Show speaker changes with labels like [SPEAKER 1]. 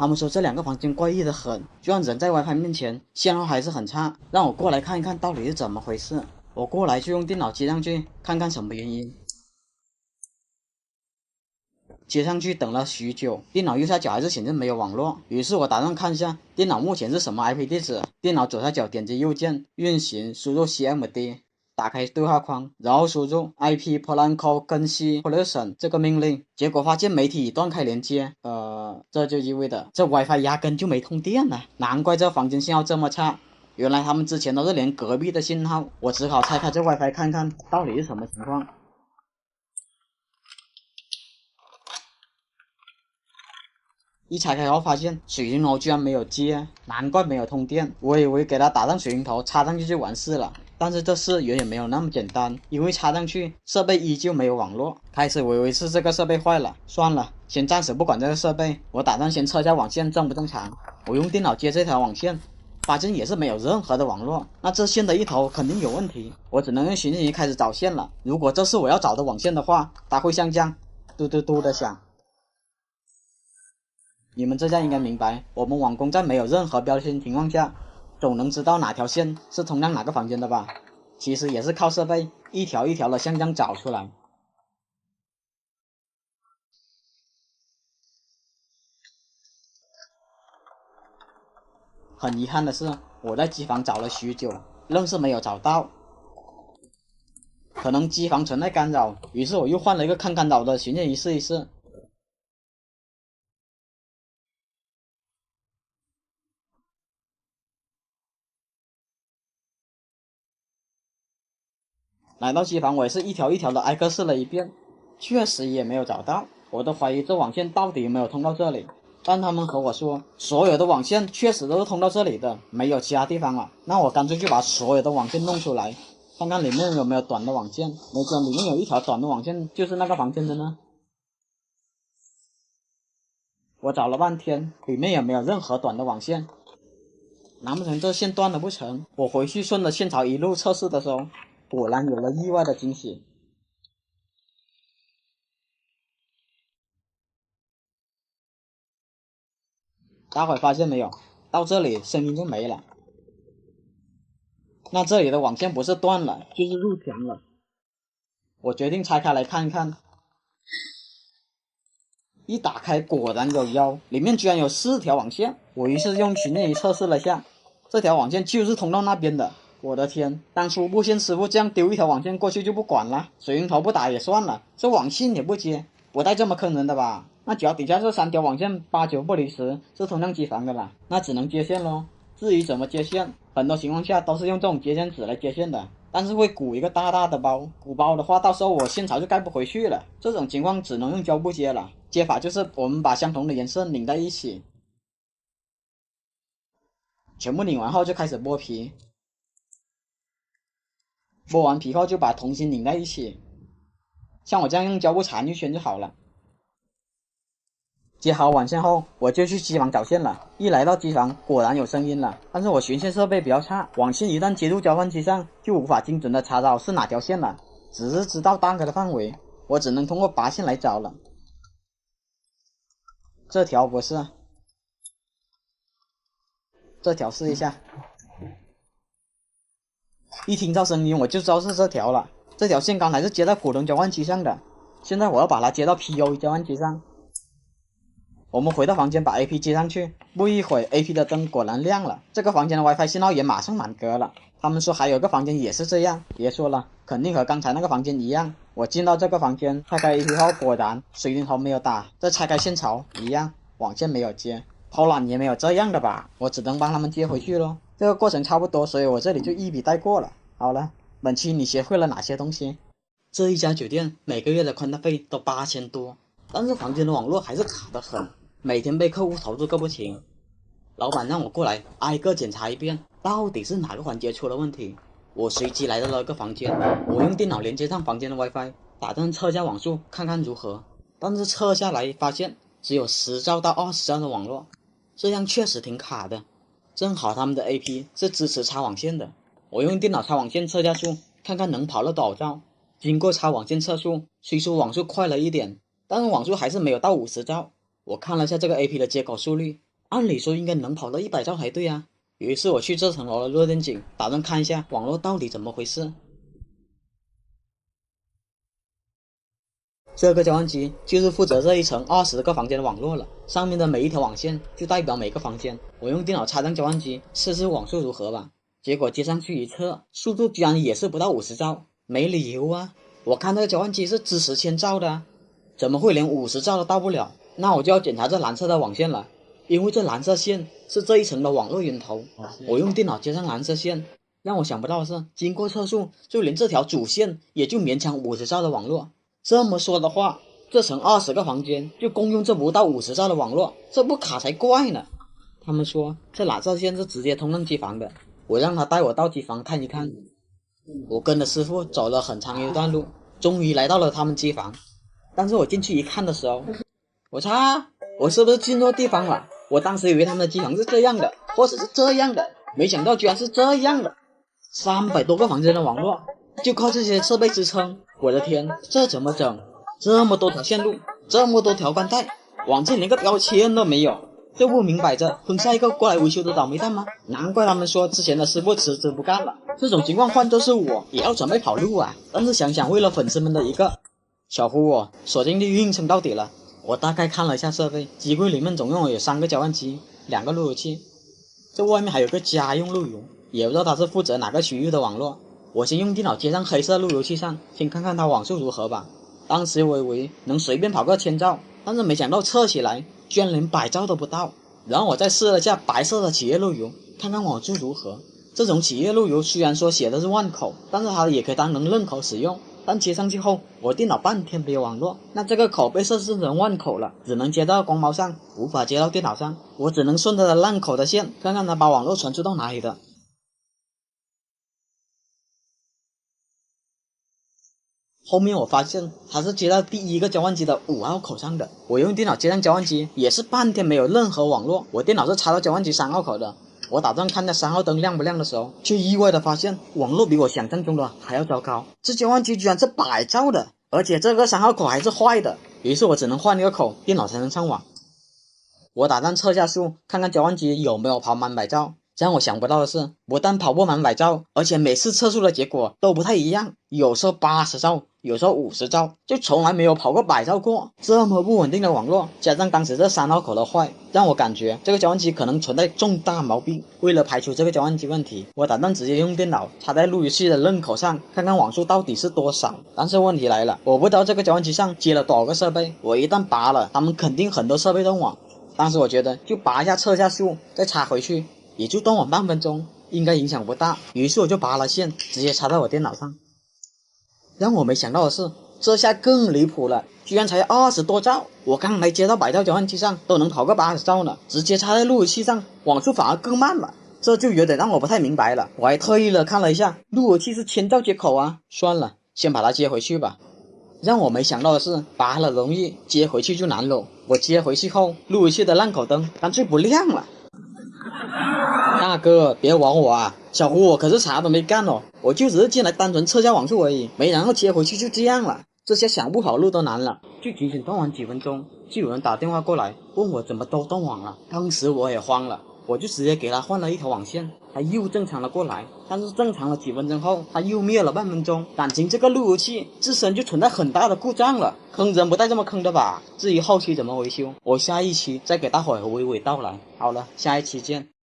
[SPEAKER 1] 他们说这两个房间怪异的很，居然人在 WiFi 面前信号还是很差，让我过来看一看到底是怎么回事。我过来就用电脑接上去看看什么原因。接上去等了许久，电脑右下角还是显示没有网络，于是我打算看一下电脑目前是什么 IP 地址。电脑左下角点击右键运行，输入 cmd， 打开对话框，然后输入 IP Polanco 更新 Pollution 这个命令，结果发现媒体已断开连接，这就意味着这 WiFi 压根就没通电了，难怪这房间信号这么差。原来他们之前都是连隔壁的信号，我只好拆开这 WiFi 看看到底是什么情况。一拆开后发现水龙头居然没有接，难怪没有通电。我以为给它打上水龙头插上去就完事了，但是这事远远没有那么简单，因为插上去设备依旧没有网络。开始我以为是这个设备坏了，算了，先暂时不管这个设备，我打算先测一下网线正不正常。我用电脑接这条网线，发现也是没有任何的网络，那这线的一头肯定有问题，我只能用寻迹仪开始找线了。如果这是我要找的网线的话，它会像这样嘟嘟嘟的响。你们这下应该明白，我们网工在没有任何标签情况下，总能知道哪条线是通向哪个房间的吧？其实也是靠设备一条一条的像这样找出来。很遗憾的是，我在机房找了许久，愣是没有找到。可能机房存在干扰，于是我又换了一个抗干扰的寻迹仪试一试。来到机房，我也是一条一条的挨个试了一遍，确实也没有找到。我都怀疑这网线到底有没有通到这里，但他们和我说，所有的网线确实都是通到这里的，没有其他地方了。那我干脆就把所有的网线弄出来，看看里面有没有短的网线，没准里面有一条短的网线就是那个房间的呢。我找了半天，里面也没有任何短的网线，难不成这线断了不成？我回去顺着线槽一路测试的时候，果然有了意外的惊喜。大伙发现没有？到这里声音就没了。那这里的网线不是断了，就是入墙了。我决定拆开来看一看。一打开果然有妖，里面居然有4条网线。我于是用寻迹仪测试了下，这条网线就是通到那边的。我的天，当初布线师傅这样丢一条网线过去就不管了，水龙头不打也算了，这网线也不接，不带这么坑人的吧？那脚底下这3条网线8、9不离10是通向机房的啦，那只能接线咯。至于怎么接线，很多情况下都是用这种接线纸来接线的，但是会鼓一个大大的包，鼓包的话到时候我线槽就盖不回去了，这种情况只能用胶布接了。接法就是我们把相同的颜色拧在一起，全部拧完后就开始剥皮，剥完皮后就把同心拧在一起，像我这样用胶布缠一圈就好了。接好网线后，我就去机房找线了。一来到机房，果然有声音了，但是我寻线设备比较差，网线一旦接入交换机上，就无法精准的查找是哪条线了，只是知道大概的范围，我只能通过拔线来找了。这条不是，这条试一下。一听到声音我就知道是这条了，这条线刚才是接在普通交换机上的，现在我要把它接到 PoE 交换机上。我们回到房间把 AP 接上去，不一会 AP 的灯果然亮了，这个房间的 WiFi 信号也马上满格了。他们说还有个房间也是这样，别说了，肯定和刚才那个房间一样。我进到这个房间，拆开 AP 后，果然水龙头没有打，再拆开线槽一样，网线没有接。偷懒也没有这样的吧，我只能帮他们接回去咯。这个过程差不多，所以我这里就一笔带过了。好了，本期你学会了哪些东西？这一家酒店每个月的宽带费都8000多，但是房间的网络还是卡得很，每天被客户投诉个不停。老板让我过来挨个检查一遍，到底是哪个环节出了问题。我随机来到了一个房间，我用电脑连接上房间的 WiFi， 打算测下网速看看如何。但是测下来发现只有10兆到20兆的网络，这样确实挺卡的。正好他们的 AP 是支持插网线的，我用电脑插网线测下速，看看能跑了多少兆。经过插网线测速，虽说网速快了一点，但是网速还是没有到50兆。我看了下这个 AP 的接口速率，按理说应该能跑到100兆才对啊。于是我去这层楼的弱电井，打算看一下网络到底怎么回事。这个交换机就是负责这一层20个房间的网络了，上面的每一条网线就代表每个房间。我用电脑插上交换机，试试网速如何吧。结果接上去一测，速度居然也是不到50兆，没理由啊！我看那个交换机是支持1000兆的啊，怎么会连50兆都到不了？那我就要检查这蓝色的网线了，因为这蓝色线是这一层的网络源头。我用电脑接上蓝色线，让我想不到的是，经过测速，就连这条主线也就勉强50兆的网络。这么说的话，这层20个房间就共用这不到50兆的网络，这不卡才怪呢。他们说这蓝色线是直接通向机房的，我让他带我到机房看一看。我跟着师傅走了很长一段路，终于来到了他们机房。但是我进去一看的时候，我操，我是不是进错地方了？我当时以为他们的机房是这样的，或者是这样的，没想到居然是这样的。300多个房间的网络，就靠这些设备支撑。我的天，这怎么整？这么多条线路，这么多条宽带，网线连个标签都没有，这不明摆着坑下一个过来维修的倒霉蛋吗？难怪他们说之前的师傅辞职不干了。这种情况换作是我，也要准备跑路啊！但是想想为了粉丝们的一个小呼我，索性就硬撑到底了。我大概看了一下设备，机柜里面总共有3个交换机，2个路由器，这外面还有个家用路由，也不知道它是负责哪个区域的网络。我先用电脑接上黑色路由器上，先看看它网速如何吧。当时我以为能随便跑个1000兆，但是没想到测起来居然连100兆都不到。然后我再试了一下白色的企业路由，看看网速如何。这种企业路由虽然说写的是万口，但是它也可以当成任口使用。但接上去后，我电脑半天没有网络，那这个口被设置成万口了，只能接到光猫上，无法接到电脑上。我只能顺着它烂口的线，看看它把网络传输到哪里的。后面我发现它是接到第1个交换机的5号口上的。我用电脑接上交换机，也是半天没有任何网络。我电脑是插到交换机3号口的。我打算看那3号灯亮不亮的时候，却意外的发现网络比我想象中的还要糟糕。这交换机居然是100兆的，而且这个3号口还是坏的。于是我只能换一个口，电脑才能上网。我打算测下速，看看交换机有没有跑满100兆。让我想不到的是，不但跑不满100兆，而且每次测速的结果都不太一样，有时候80兆，有时候50兆，就从来没有跑过100兆过。这么不稳定的网络，加上当时这3号口的坏，让我感觉这个交换机可能存在重大毛病。为了排除这个交换机问题，我打算直接用电脑插在路由器的任口上，看看网速到底是多少。但是问题来了，我不知道这个交换机上接了多少个设备，我一旦拔了，他们肯定很多设备断网。当时我觉得就拔一下测一下速，再插回去，也就断网半分钟，应该影响不大。于是我就拔了线，直接插到我电脑上。让我没想到的是，这下更离谱了，居然才20多兆。我刚才接到100兆交换机上都能跑个80兆呢，直接插在路由器上，网速反而更慢了。这就有点让我不太明白了。我还特意的看了一下，路由器是1000兆接口啊。算了，先把它接回去吧。让我没想到的是，拔了容易，接回去就难了。我接回去后，路由器的烂口灯干脆不亮了。大哥，别玩我啊！小胡，我可是啥都没干哦，我就只是进来单纯测下网速而已，没然后接回去就这样了。这下想不跑路都难了。就仅仅断网几分钟，就有人打电话过来问我怎么都断网了。当时我也慌了，我就直接给他换了一条网线，他又正常了过来。但是正常了几分钟后，他又灭了半分钟。感情这个路由器自身就存在很大的故障了，坑人不带这么坑的吧？至于后期怎么维修，我下一期再给大伙儿娓娓道来。好了，下一期见。